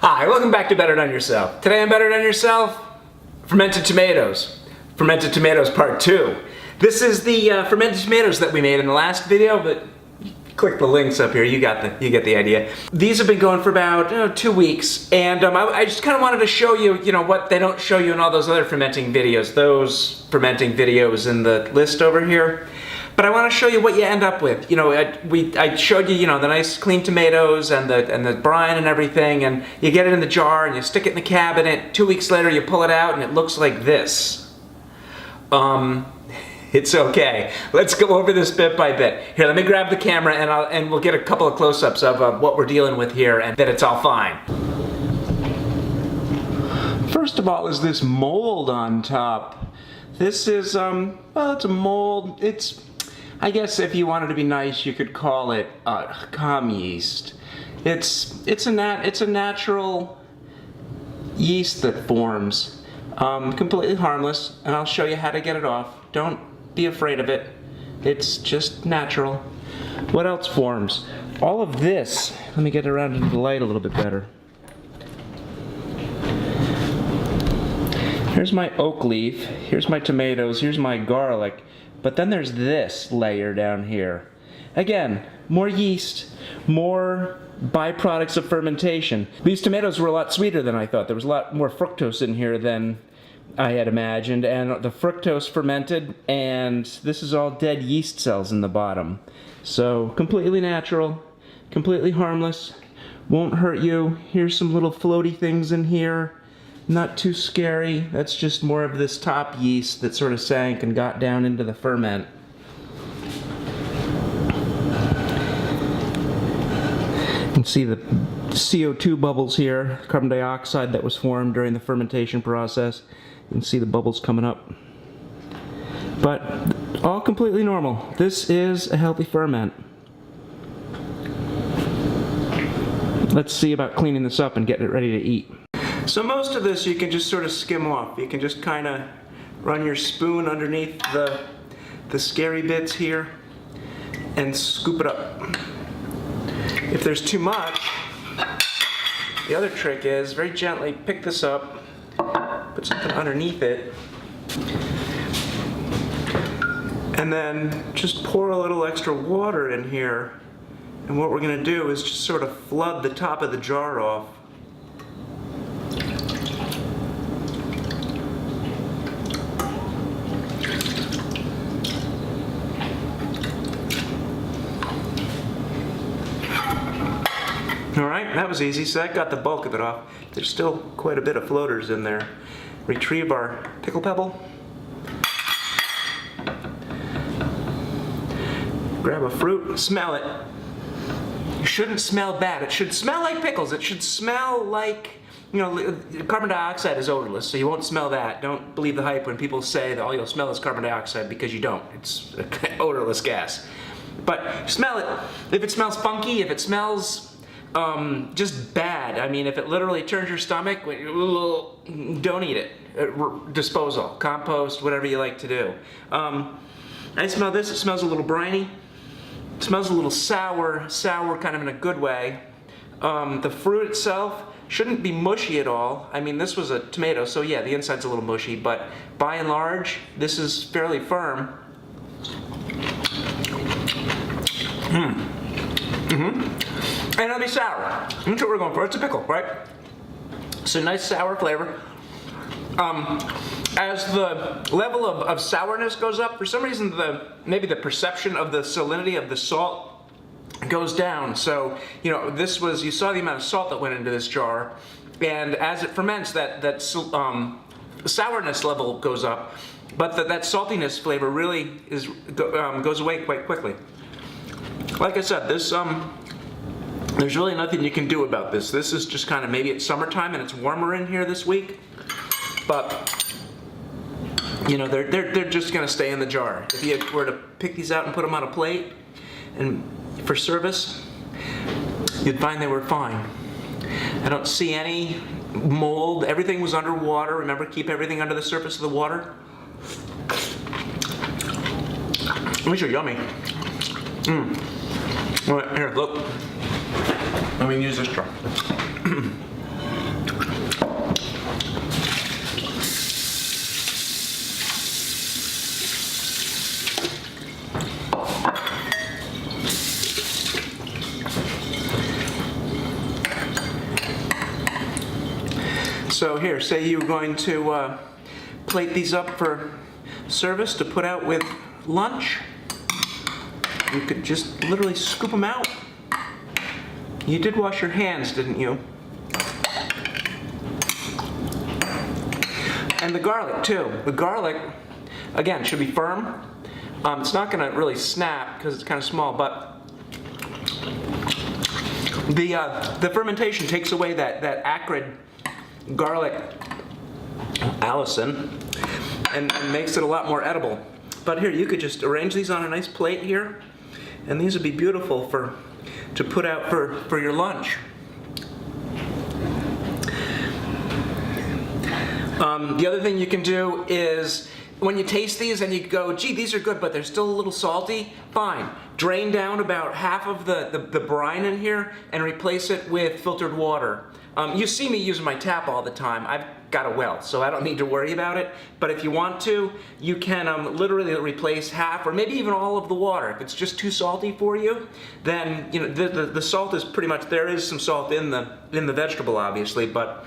Hi, welcome back to Better Done Yourself. Today on Better Done Yourself, fermented tomatoes. Fermented tomatoes part 2. This is the fermented tomatoes that we made in the last video, but click the links up here, you get the idea. These have been going for about 2 weeks, and I just kind of wanted to show you, what they don't show you in all those other fermenting videos. Those fermenting videos in the list over here. But I want to show you what you end up with. I showed you, the nice clean tomatoes and the brine and everything, and you get it in the jar and you stick it in the cabinet. 2 weeks later, you pull it out and it looks like this. It's okay. Let's go over this bit by bit. Here, let me grab the camera and we'll get a couple of close-ups of what we're dealing with here, and that it's all fine. First of all, is this mold on top. This is well, it's a mold. I guess if you wanted to be nice, you could call it kahm yeast. It's a natural yeast that forms, completely harmless, and I'll show you how to get it off. Don't be afraid of it. It's just natural. What else forms? All of this. Let me get around into the light a little bit better. Here's my oak leaf. Here's my tomatoes. Here's my garlic. But then there's this layer down here. Again, more yeast, more byproducts of fermentation. These tomatoes were a lot sweeter than I thought. There was a lot more fructose in here than I had imagined, and the fructose fermented, and this is all dead yeast cells in the bottom. So completely natural, completely harmless, won't hurt you. Here's some little floaty things in here. Not too scary. That's just more of this top yeast that sort of sank and got down into the ferment. You can see the CO2 bubbles here, carbon dioxide that was formed during the fermentation process. You can see the bubbles coming up. But all completely normal. This is a healthy ferment. Let's see about cleaning this up and getting it ready to eat. So most of this you can just sort of skim off. You can just kind of run your spoon underneath the scary bits here and scoop it up. If there's too much, the other trick is very gently pick this up, put something underneath it, and then just pour a little extra water in here. And what we're going to do is just sort of flood the top of the jar off. Alright, that was easy, so that got the bulk of it off. There's still quite a bit of floaters in there. Retrieve our pickle pebble. Grab a fruit, smell it. You shouldn't smell bad. It should smell like pickles. It should smell like, carbon dioxide is odorless, so you won't smell that. Don't believe the hype when people say that all you'll smell is carbon dioxide, because you don't. It's an odorless gas. But smell it. If it smells funky, if it smells just bad. I mean, if it literally turns your stomach, don't eat it. Disposal, compost, whatever you like to do. I smell this. It smells a little briny. It smells a little sour kind of in a good way. The fruit itself shouldn't be mushy at all. I mean, this was a tomato, so yeah, the inside's a little mushy, but by and large, this is fairly firm. And it'll be sour. That's what we're going for. It's a pickle, right? So nice sour flavor. As the level of sourness goes up, for some reason maybe the perception of the salinity of the salt goes down. So, you saw the amount of salt that went into this jar, and as it ferments, that sourness level goes up, but that saltiness flavor really goes away quite quickly. Like I said, this there's really nothing you can do about this. This is just kind of, maybe it's summertime and it's warmer in here this week, but they're just going to stay in the jar. If you were to pick these out and put them on a plate and for service, you'd find they were fine. I don't see any mold. Everything was underwater. Remember, keep everything under the surface of the water. These are yummy. All right, here, look. Let me use this straw. So here, say you're going to plate these up for service to put out with lunch. You could just literally scoop them out. You did wash your hands, didn't you? And the garlic too. The garlic, again, should be firm. It's not going to really snap because it's kind of small, but the fermentation takes away that acrid garlic allicin and makes it a lot more edible. But here, you could just arrange these on a nice plate here, and these would be beautiful to put out for your lunch. The other thing you can do is when you taste these and you go, gee, these are good, but they're still a little salty, fine. Drain down about half of the brine in here and replace it with filtered water. You see me using my tap all the time. I've got a well, so I don't need to worry about it. But if you want to, you can literally replace half or maybe even all of the water. If it's just too salty for you, then you know the salt is pretty much, there is some salt in the vegetable, obviously, but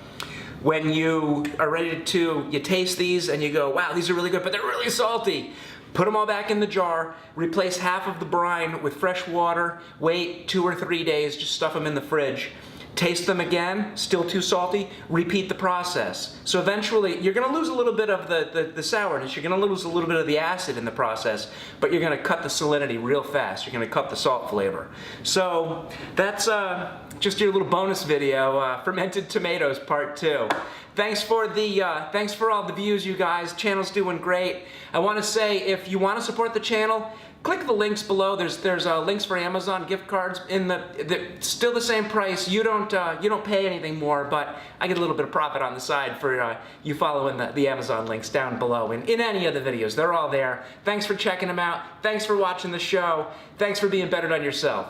when you are ready to, you taste these and you go, wow, these are really good, but they're really salty. Put them all back in the jar, replace half of the brine with fresh water, wait 2 or 3 days, just stuff them in the fridge. Taste them again, still too salty, repeat the process. So eventually, you're gonna lose a little bit of the sourness, you're gonna lose a little bit of the acid in the process, but you're gonna cut the salinity real fast, you're gonna cut the salt flavor. So that's just your little bonus video, fermented tomatoes part 2. Thanks for all the views, you guys. Channel's doing great. I want to say, if you want to support the channel, click the links below. There's links for Amazon gift cards in still the same price. You don't pay anything more, but I get a little bit of profit on the side for you following the Amazon links down below. And in any of the videos, they're all there. Thanks for checking them out. Thanks for watching the show. Thanks for being better than yourself.